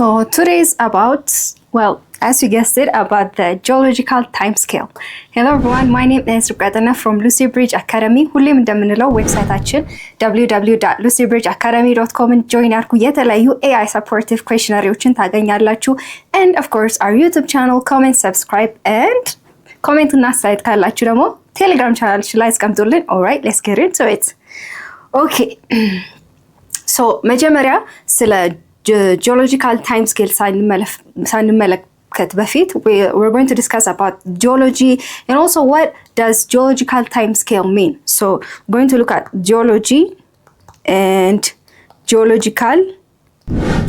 So today is about, well, as you guessed it, about the geological time scale. Hello everyone, my name is Rukatana from Lucy Bridge Academy. ሁሌም እንደምንለው ዌብሳይታችን www.lucybridgeacademy.com join አርኩ የተለያዩ AI supportive questionnaires ታገኛላችሁ. And of course our YouTube channel, comment, subscribe and comment እና አስተያየት ካላችሁ ደግሞ Telegram channel ላይ አስቀምጡልን. Alright, let's get into it. Okay. So መጀመሪያ ስለ geological time scale ሳንመለከት በፊት we're going to discuss about geology and also what does geological time scale mean. So we're going to look at geology and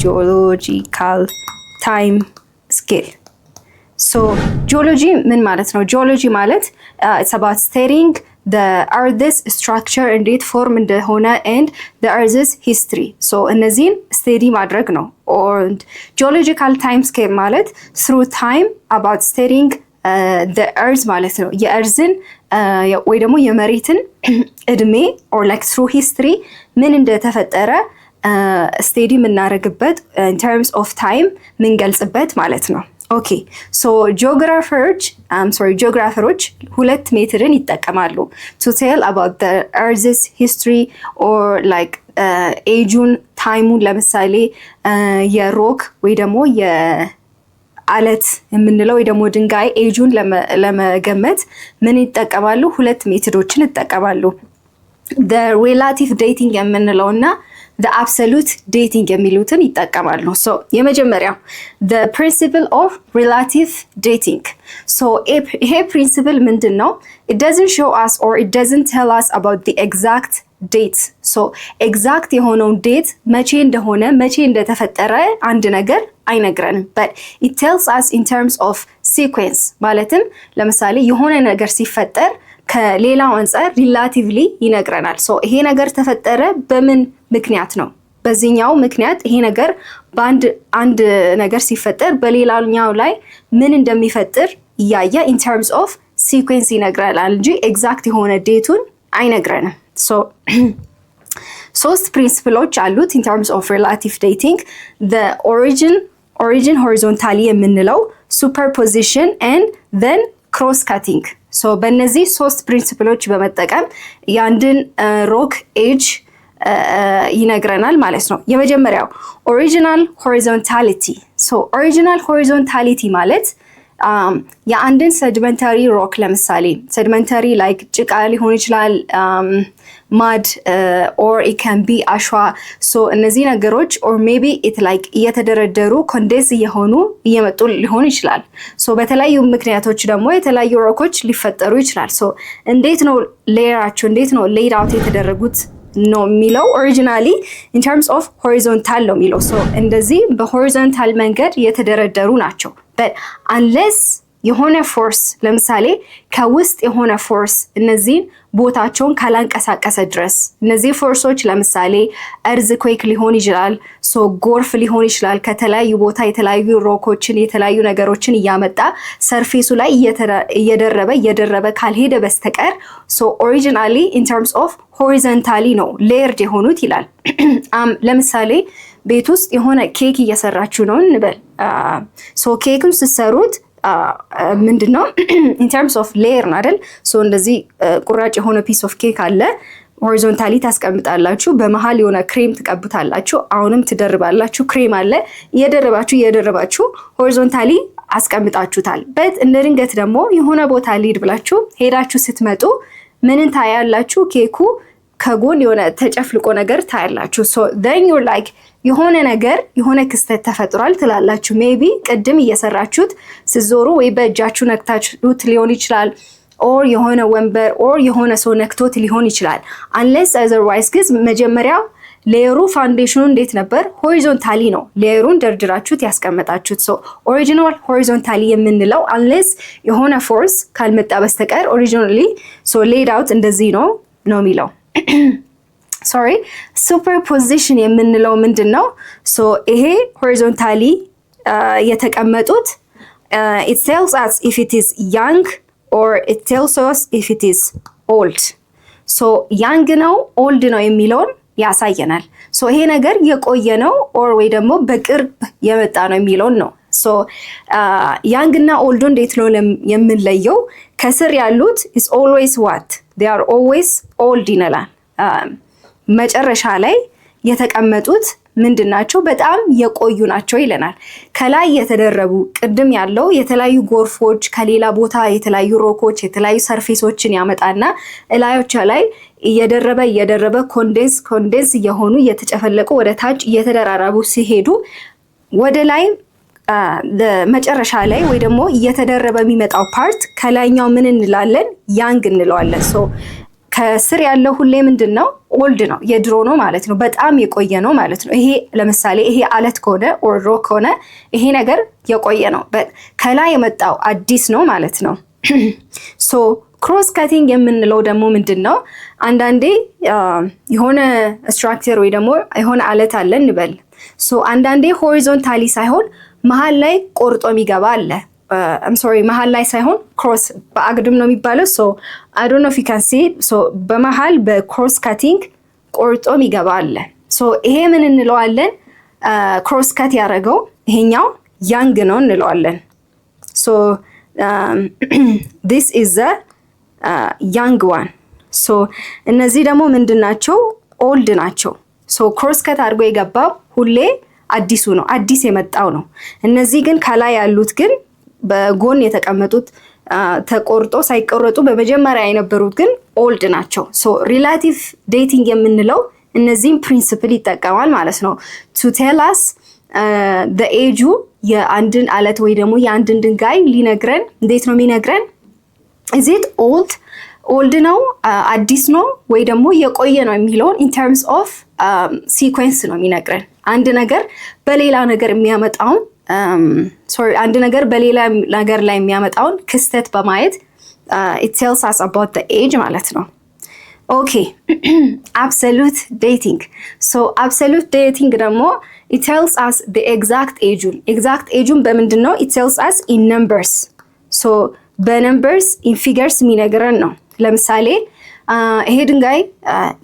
geological time scale. So geology ምን ማለት ነው? Geology ማለት it's about studying the earth's structure and it form እንደሆነ and the earth's history. So እነዚህን study ማድረግ ነው. Or geological time scale ማለት through time about studying the earth ማለት ነው. የእርዝን ወይ ደግሞ የመሬትን እድሜ or like through history ምን እንደተፈጠረ study የምናደርግበት in terms of time ምንገልጽበት ማለት ነው. Okay, so geographers ሁለት ሜትርን ይጠቀማሉ to tell about the earth's history or like ageun timeun ለምሳሌ የሮክ ወይ ደግሞ የአለት የምንለው ወይ ደግሞ ድንጋይ ageun ለመገመት ምን ይጠቀማሉ? ሁለት ሜትዶችን ይጠቀማሉ. the relative dating የምንለውና the absolute dating የሚሉትን ይጠቀማሉ. So የመጀመሪያው the principle of relative dating. So ይሄ principle ምንድነው? It doesn't show us or it doesn't tell us about the exact date. So exact የሆነውን date መቼ እንደሆነ መቼ እንደተፈጠረ አንድ ነገር አይነግረንም. But it tells us in terms of sequence. ማለትም ለምሳሌ የሆነ ነገር ሲፈጠር ከሌላው አንፃር ሪላቲቭሊ ይነግረናል. ሶ ይሄ ነገር ተፈጠረ በምን ምክንያት ነው? በዚህኛው ምክንያት ይሄ ነገር አንድ ነገር ሲፈጠር በሌላኛው ላይ ምን እንደሚፈጥር ያያ in terms of sequence ይነግረናል እንጂ ኤግዛክት የሆነ ዴቱን አይነግረንም. ሶ ሶስት ፕሪንሲፕሎች አሉት in terms of relative dating. The origin horizontally የምንለው, superposition and then cross cutting. ሶ በእነዚህ ሶስት ፕሪንሲፕሎች በመጠቀም ያንድን ሮክ ኤጅ ይነግረናል ማለት ነው. የመጀመሪያው ኦሪጂናል ሆሪዞንታሊቲ. ሶ ኦሪጂናል ሆሪዞንታሊቲ ማለት የአንድን ሰዲመንታሪ ሮክ ለምሳሌ ሰዲመንታሪ ላይክ ጭቃ ሊሆን ይችላል, ማድ or it can be አሸዋ. ሶ እነዚህ ነገሮች or maybe it like እየተደረደሩ ኮንዴንስ እየሆኑ እየመጡ ሊሆን ይችላል. ሶ በተለያዩ ምክንያቶች ደግሞ የተለያዩ ሮኮች ሊፈጠሩ ይችላል. ሶ እንዴት ነው ሌየራቸው እንዴት ነው ሌይድ አውት የተደረጉት ነው የሚለው ኦሪጂናሊ in terms of horizontal ነው የሚለው. ሶ እንደዚህ በሆሪዞንታል መንገድ የተደረደሩ ናቸው. but unless የሆነ ፎርስ ለምሳሌ ከውስጥ የሆነ ፎርስ እነዚህን ቦታቸውን ካላንቀሳቀሰ ድረስ እነዚህ ፎርሶች ለምሳሌ earthquake ሊሆን ይችላል, ሶ ጎርፍ ሊሆን ይችላል, ከተለያዩ ቦታ የተለያዩ ሮኮችን የተለያዩ ነገሮችን እያመጣ ሰርፌሱ ላይ እየደረበ ካልሄደ በስተቀር ሶ ኦሪጂናሊ in terms of horizontally ነው ሌየርድ የሆኑት ይላል. ለምሳሌ ቤት ውስጥ የሆነ ኬክ እየሰራችሁ ነው እንበል. ሶ ኬክን ስትሰሩት ምንድነው in terms of layer ነው አይደል? ሶ እንደዚህ ቁራጭ የሆነ piece of cake አለ, ሆሪዞንታሊ ታስቀምጣላችሁ, በመሃል የሆነ ክሬም ትቀቡታላችሁ, አሁንም ትደርባላችሁ, ክሬም አለ, እየደረባችሁ ሆሪዞንታሊ አስቀምጣችሁታል. በት እንደ ድንገት ደግሞ የሆነ ቦታ ሊድ ብላችሁ ሄዳችሁ ስትመጡ ምንን ታያላችሁ? ኬኩ ከጎን የሆነ ተጨፍልቆ ነገር ታያላችሁ. ሶ then you're like የሆነ ነገር የሆነ ክስተት ተፈጥሯል ትላላችሁ. ሜቢ ቅድም እየሰራችሁት ስዞሩ ወይ በእጃችሁ ነክታችሁት ሊሆን ይችላል, or የሆነ ወንበር or የሆነ ሰው ነክቶት ሊሆን ይችላል. unless otherwise ግን መጀመሪያ ሌየሩ ፋውንዴሽኑ እንዴት ነበር? ሆሪዞንታሊ ነው ሌየሩን ደርድራችሁት ያስቀመጣችሁት. ሶ ኦሪጂናል ሆሪዞንታሊ የምንለው unless የሆነ ፎርስ ካልመጣ በስተቀር ኦሪጂናሊ ሶ ሌይድ አውት እንደዚህ ነው የሚለው. sorry, superposition የምንለው ምንድነው? ሶ ይሄ ሆሪዞንታሊ የተቀመጡት it tells us if it is young or it tells us if it is old. ሶ young ነው old ነው የሚለውን ያሳየናል. ሶ ይሄ ነገር የቆየ ነው ኦር ወይ ደግሞ በቅርብ የመጣ ነው የሚለውን ነው። ሶ ያንግ እና ኦልድ እንዴት ነው የምንለየው? ከስር ያሉት is always what they are always old ይነላል። መጨረሻ ላይ የተቀመጡት ምንድናቸው? በጣም የቆዩ ናቸው ይለናል። ከላይ የተደረቡ ቅድም ያለው የተለያዩ ጎርፎች ከሌላ ቦታ የተለያዩ ሮኮች የተለያዩ ሰርፌሶችን ያመጣና እላዮች ላይ እየደረበ ኮንዴንስ እየሆኑ እየተጨፈለቁ ወደ ታች እየተደራረቡ ሲሄዱ ወደ ላይ መጨረሻ ላይ ወይ ደግሞ እየተደረበ የሚመጣው ፓርት ከላይኛው ምን እንላለን? ያንግ እንለዋለን። ሶ ከስር ያለው ሁሌ ምንድነው? ኦልድ ነው፣ የድሮ ነው ማለት ነው፣ በጣም የቆየ ነው ማለት ነው። ይሄ ለምሳሌ ይሄ አለት ከሆነ ኦር ሮክ ከሆነ ይሄ ነገር የቆየ ነው፣ ከላይ የመጣው አዲስ ነው ማለት ነው። ሶ ክሮስ ካቲንግ የምንለው ደግሞ ምንድነው? አንዳንዴ የሆነ ስትራክቸር ወይ ደግሞ የሆነ አለት አለ እንበል። ሶ አንዳንዴ ሆሪዞንታሊ ሳይሆን መሃል ላይ ቆርጦ የሚገባ አለ። መሃል ላይ ሳይሆን ክሮስ በአግድም ነው የሚባለው። ሶ አይ ዶንት ኖ ኢፍ ዩ ካን ሲ ሶ በመሃል በክሮስ ካቲንግ ቆርጦ የሚገባ አለ። ሶ ይሄ ምን እንለዋለን? ክሮስ ካት ያደረገው ይሄኛው ያንግ ነው እንለዋለን። ሶ this is the young one። ሶ እነዚህ ደግሞ ምንድናቸው? ኦልድ ናቸው። ሶ ክሮስ ካት አድርጎ የገባው ሁሌ አዲሱ ነው፣ አዲስ የመጣው ነው። እነዚህ ግን ከላይ ያሉት ግን በጎን የተቀመጡት ተቆርጦ ሳይቆረጡ በመጀመሪያ የነበሩት ግን ኦልድ ናቸው። ሶ ሪላቲቭ ዴቲንግ የምንለው እነዚህም ፕሪንሲፕል ይጠቀማል ማለት ነው። ቱ ቴል አስ the age የአንድን አለት ወይ ደግሞ የአንድን ድንጋይ ሊነግረን እንዴት ነው የሚነግረን? is it ኦልድ ነው አዲስ ነው ወይ ደግሞ የቆየ ነው የሚለውን in terms of sequence ነው የሚነግረን። አንድ ነገር በሌላ ነገር የሚያመጣውን አንድ ነገር በሌላ ነገር ላይ የሚያመጣውን ክስተት በማየት it tells us about the age ማለት ነው። ኦኬ absolute dating። so absolute dating ደግሞ it tells us the exact age በምንድን ነው? it tells us in numbers። so በነምበርስ in figures የሚነግረን ነው። ለምሳሌ ይሄ ድንጋይ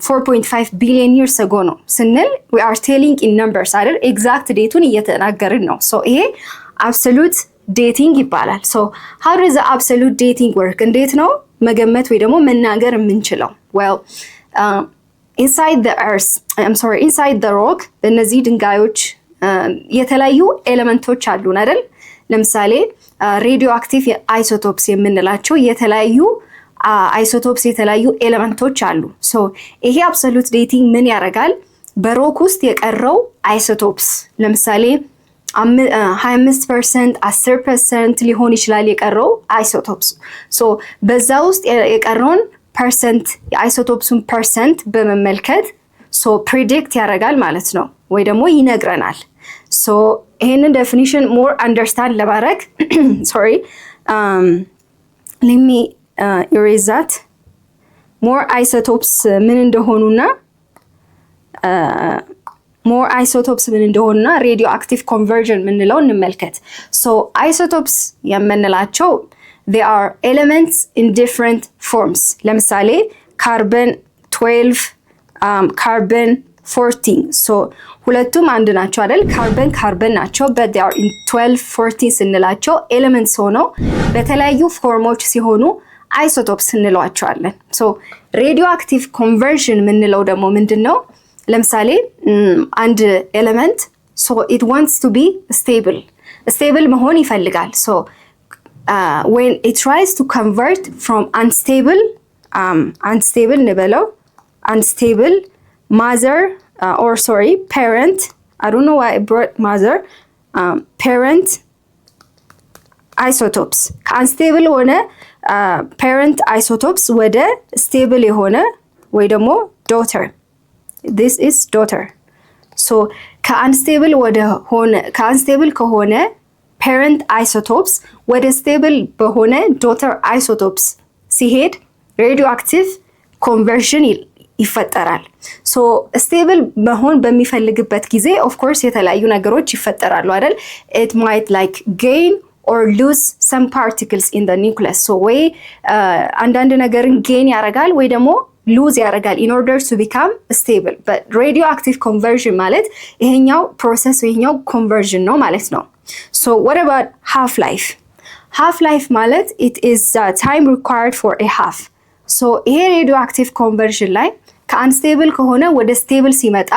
4.5 ቢሊዮን years ago ነው ስንል we are telling in numbers አይደል? ኤግዛክት ዴቱን እየተናገርን ነው። ሶ ይሄ absolute dating ይባላል። ሶ how does the absolute dating work? እንዴት ነው መገመት ወይ ደግሞ መናገር የምንችለው? well inside the rock በእነዚህ ድንጋዮች የተለያዩ ኤሌመንቶች አሉን አይደል? ለምሳሌ ሬዲዮ አክቲቭ አይሶቶፕስ የምንላቸው የተለያዩ አይሶቶፕስ የተለያዩ ኤሌመንቶች አሉ። ሶ ይሄ አብሶሉት ዴቲንግ ምን ያደርጋል? በሮክ ውስጥ የቀረው አይሶቶፕስ ለምሳሌ 25% 10% ሊሆን ይችላል የቀረው አይሶቶፕስ። ሶ በዛ ውስጥ የቀረውን ፐርሰንት የአይሶቶፕሱን ፐርሰንት በመመልከት ሶ ፕሪዲክት ያደርጋል ማለት ነው ወይ ደግሞ ይነግረናል። ሶ ይሄንን ዴፊኒሽን ሞር አንደርስታንድ ለማድረግ let me erase that more isotopes ምን እንደሆኑና ሬዲዮ አክቲቭ ኮንቨርዥን ምንለው እንመልከት። ሶ አይሶቶፕስ የምንላቸው they are elements in different forms። ለምሳሌ ካርበን 12 ካርበን 14 ሶ ሁለቱም አንድ ናቸው አይደል? ካርበን ናቸው but they are in 12 14 ስንላቸው ኤሌመንትስ ሆነው በተለያዩ ፎርሞች ሲሆኑ አይሶቶፕስ እንለዋቸዋለን። ሶ ሬዲዮ አክቲቭ ኮንቨርዥን ምንለው ደግሞ ምንድነው? ለምሳሌ አንድ ኤሌመንት ሶ it wants to be stable መሆን ይፈልጋል። ሶ when it tries to convert from unstable mother parent, I don't know why I brought mother, parent isotopes ከአንስቴብል ሆነ parent isotopes ወደ stable የሆነ ወይ ደግሞ daughter, this is daughter። so ከአንስቴብል ከሆነ parent isotopes ወደ stable በሆነ daughter isotopes ሲሄድ radioactive conversion ይፈጠራል። ሶ ስቴብል መሆን በሚፈልግበት ጊዜ ኦፍ ኮርስ የተለያዩ ነገሮች ይፈጠራሉ አይደል? it might like gain or lose some particles in the nucleus። ሶ ወይ አንዳንድ ነገርን ጌን ያደርጋል ወይ ደግሞ ሉዝ ያደርጋል in order to become stable but radioactive conversion ማለት ይሄኛው ፕሮሰስ ይሄኛው ኮንቨርዥን ነው ማለት ነው so what about half life ማለት it is the time required for a half so ይሄ radioactive conversion ላይ ከአንስቴብል ከሆነ ወደ ስቴብል ሲመጣ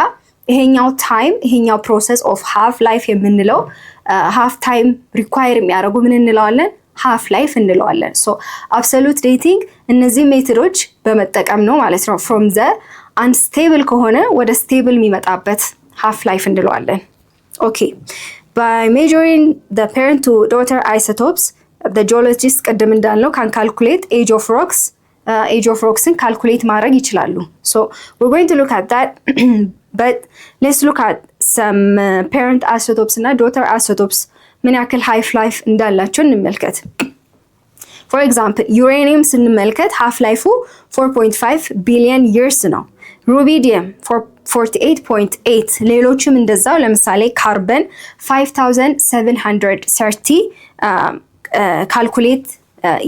ይሄኛው ታይም ይሄኛው ፕሮሰስ ኦፍ half life የምንለው half time require የሚያደርጉ ምን እንለዋለን half life እንለዋለን so absolute dating እነዚህ ሜቶዶች በመጠቀም ነው ማለት ነው from the unstable ከሆነ ወደ stable የሚመጣበት half life እንለዋለን okay by measuring the parent to daughter isotopes the geologist ቀደም እንዳልነው can calculate age of rocksን calculate ማድረግ ይችላሉ so we're going to look at that but let's look at some parent isotopes እና daughter isotopes ምን ያክል half life እንዳላቸው እንመልከት for example uranium ስንመልከት half life 4.5 billion years ነው rubidium 48.8 ሌሎችም እንደዛው ለምሳሌ ካርበን 5730 ካልኩሌት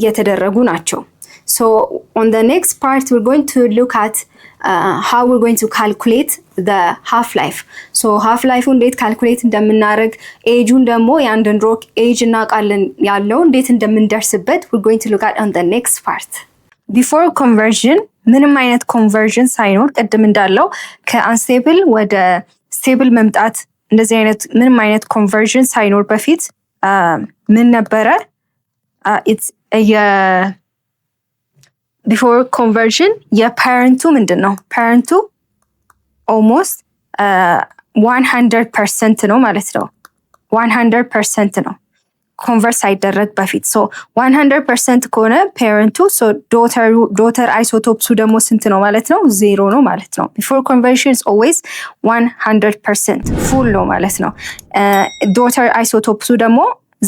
የተደረጉ ናቸው so on the next part we're going to look at how we're going to calculate the half life so half life እንዴት ካልኩሌት እንደምናደርግ ኤጁን ደግሞ የአንድን ሮክ ኤጅ እናውቃለን ያለው እንዴት እንደምንደርስበት we're going to look at on the next part before conversion ምንም አይነት conversion ሳይኖር ቀደም እንዳለው ከአንስቴብል ወደ ስቴብል መምጣት እንደዚህ አይነት ምንም አይነት conversion ሳይኖር በፊት ምን ነበረ it's before conversion የፓረንቱ ምንድነው ፓረንቱ almost 100% ነው ማለት ነው 100% ነው convert ሳይደረግ በፊት so 100% ከሆነ ፓረንቱ so daughter isotopes ደግሞ ስንት ነው ማለት ነው 0 ነው ማለት ነው before conversion is always 100% full ነው ማለት ነው daughter isotopes ደግሞ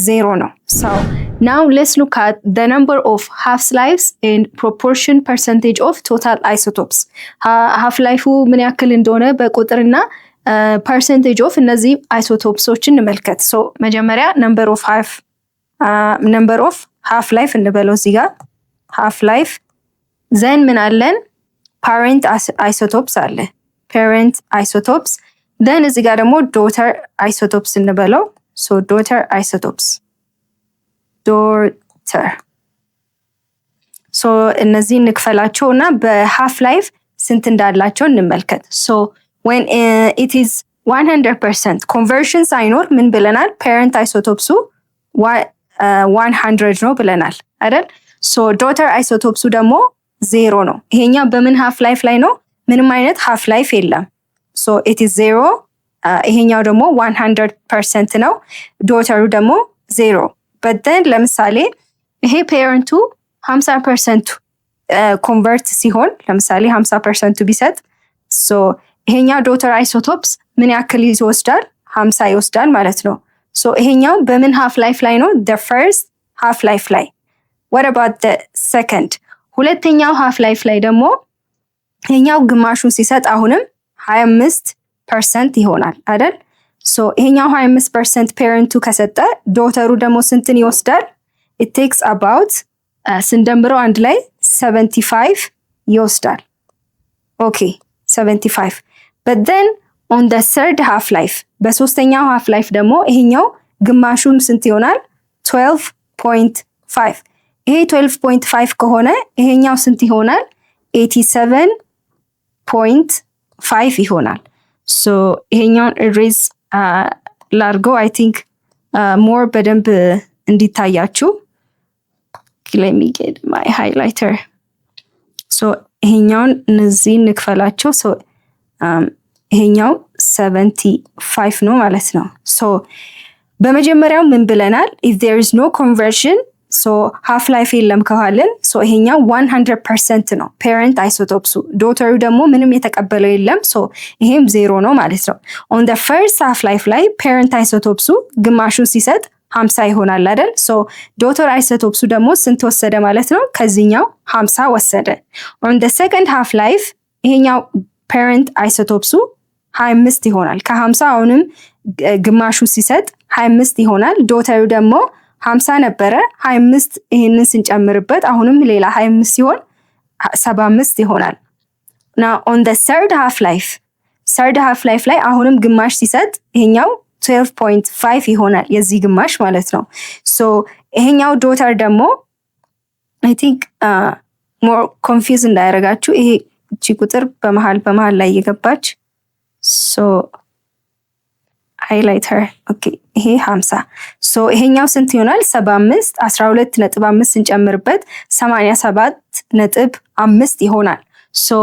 0 ነው so now let's look at the number of half-lives and proportion percentage of total isotopes half-life ምን ያክል እንደሆነ በቁጥርና percentage of እነዚህ isotopesዎችን እንመልከት so መጀመሪያ number of half-life እንበለው እዚህ ጋር half-life then ምን አለን parent isotopes አለ parent isotopes then እዚህ ጋር ደግሞ daughter isotopes እንበለው so daughter isotopes so እነዚህ እንክፈላቸውና በhalf life ስንት እንዳላቸው እንመልከት so when it is 100% conversion ሳይኖር ምን ብለናል parent isotopes 100 ነው ብለናል አይደል so daughter isotopes ደግሞ 0 ነው ይሄኛው በምን half life ላይ ነው ምንም አይነት half life የለም so it is 0 ይሄኛው ደግሞ 100% ነው daughter ደግሞ 0 but then ለምሳሌ ይሄ ፓረንቱ 50% ኮንቨርት ሲሆን ለምሳሌ 50% ቢሰጥ so ይሄኛው daughter isotopes ምን ያክል ይወስዳል 50 ይወስዳል ማለት ነው so ይሄኛው በምን half life ላይ ነው the first half life ላይ what about the second ሁለተኛው half life ላይ ደግሞ ይሄኛው ግማሹን ሲሰጥ አሁንም 25% ይሆናል አይደል so ይሄኛው 25% ፓረንቱ ከሰጠ ዶተሩ ደግሞ ስንትን ይወስዳል it takes about ስንደምረው አንድ ላይ 75 ይወስዳል okay 75 but then on the third half life በሶስተኛው half life ደግሞ ይሄኛው ግማሹን ስንት ይሆናል 12.5 ይሄ 12.5 ከሆነ ይሄኛው ስንት ይሆናል 87.5 ይሆናል so ይሄኛውን erase ላርጎ I think more በደንብ እንዲታያችሁ let me get my highlighter so ይሄኛውን እነዚህ እንክፈላቸው so ይሄኛው 75 ነው ማለት ነው so በመጀመሪያው ምን ብለናል if there is no conversion so half life የለም ከሆነን so ይሄኛው 100% ነው parent isotopes daughter ደግሞ ምንም የተቀበለው የለም so ይሄም 0 ነው ማለት ነው on the first half life ላይ parent isotopes ግማሹን ሲሰጥ 50 ይሆናል አይደል so daughter isotopes ደግሞ ስንት ወሰደ ማለት ነው ከዚህኛው 50 ወሰደ on the second half life ይሄኛው parent isotopes 25 ይሆናል ከ50 አሁንም ግማሹ ሲሰጥ 25 ይሆናል daughter ደግሞ 50 ነበረ 25 ይሄንን ስንጨምርበት አሁንም ሌላ 25 ሲሆን 75 ይሆናል now on the third half life ላይ አሁንም ግማሽ ሲሰጥ ይሄኛው 12.5 ይሆናል የዚህ ግማሽ ማለት ነው። ሶ ይሄኛው ዶተር ደግሞ I think more confused እንዳያረጋችሁ ይሄ እቺ ቁጥር በመሃል ላይ እየገባች ሶ ሃይላይተር ኦኬ ይሄ 50 ሶ ይሄኛው ስንት ይሆናል 75 12.5 ስንጨምርበት 87.5 ይሆናል። So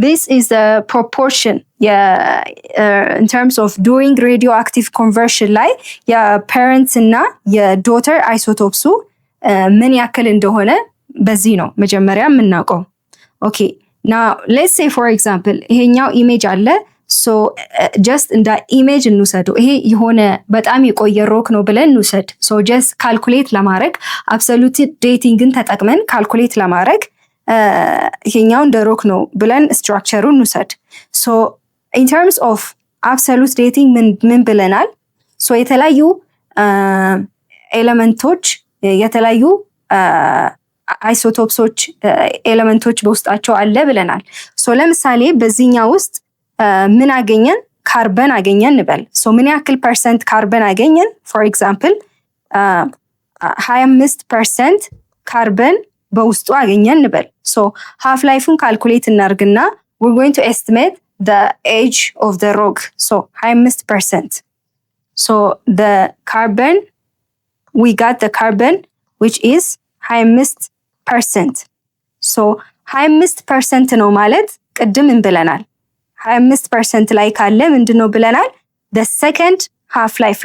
this is the proportion in terms of doing radioactive conversion ላይ የparents እና የdaughter isotopes ምን ያክል እንደሆነ በዚህ ነው መጀመሪያ የምናውቀው። ኦኬ now let's say for example ይሄኛው ኢሜጅ አለ so just እንደ ኢሜጅ እንውሰደው። ይሄ የሆነ በጣም የቆየ ሮክ ነው ብለን እንውሰድ። so just calculate ለማድረግ absolute datingን ተጠቅመን calculate ለማድረግ ይሄኛው እንደ ሮክ ነው ብለን ስትራክቸሩን እንውሰድ። so in terms of absolute dating ምን ብለናል? so የተለያዩ ኤሌመንቶች የተለያዩ አይሶቶፕሶች ኤሌመንቶች በውስጣቸው አለ ብለናል። so ለምሳሌ በዚህኛው ውስጥ ምን አገኘን? ካርበን አገኘን እንበል። so ምን ያክል ፐርሰንት ካርበን አገኘን? for example 25% ካርበን በውስጡ አገኘን እንበል። so half life-ን ካልኩሌት እናርግና we're going to estimate the age of the rock. so 25%. so the carbon we got the carbon which is 25%. so 25% ነው ማለት ቅድም እንብለናል 25% ላይ ካለ ምንድነው ብለናል? the second half life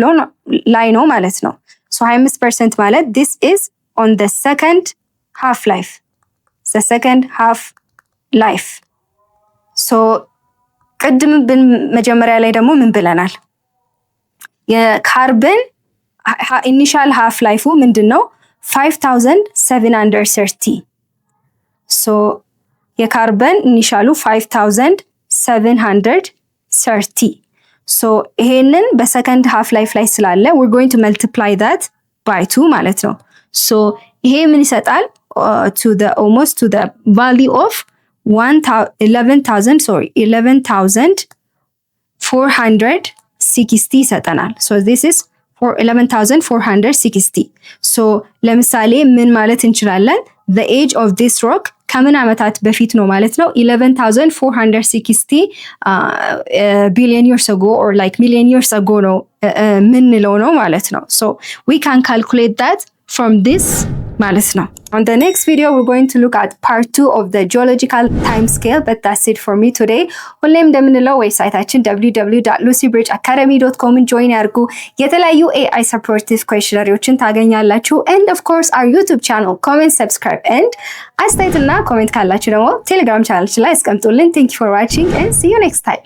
ላይ ነው ማለት ነው። so 25% ማለት this is on the second half life. the second half life. so ቅድም መጀመሪያ ላይ ደግሞ ምን ብለናል? የካርበን ኢኒሻል ሃፍ ላይፉ ምንድነው? 5730. so የካርበን ኢኒሻሉ 5730. so ይሄንን በሰከንድ ሃፍ ላይፍ ላይ ስላለ we're going to multiply that by 2 ማለት ነው። so ይሄ ምን ይሰጣል? to the almost to the value of 11,460 ይሰጠናል። so this is for 11,460. so ለምሳሌ ምን ማለት እንችላለን? the age of this rock ከምን ዓመታት በፊት ነው ማለት ነው? 11,460 billion years ago or like million years ago ነው ምንለው ነው ማለት ነው። so we can calculate that from this ማለት ነው። On the next video we're going to look at part 2 of the geological time scale, but that's it for me today. ሁሌም እንደምንለው ዌብሳይታችን www.lucybridgeacademy.com join ያርጉ። የተለያዩ AI supportive questionnaires ታገኛላችሁ and of course our YouTube channel, comment, subscribe and አስተያየትና ኮሜንት ካላችሁ ደግሞ ቴሌግራም ቻናላችን ላይ አስቀምጡልን። Thank you for watching and see you next time.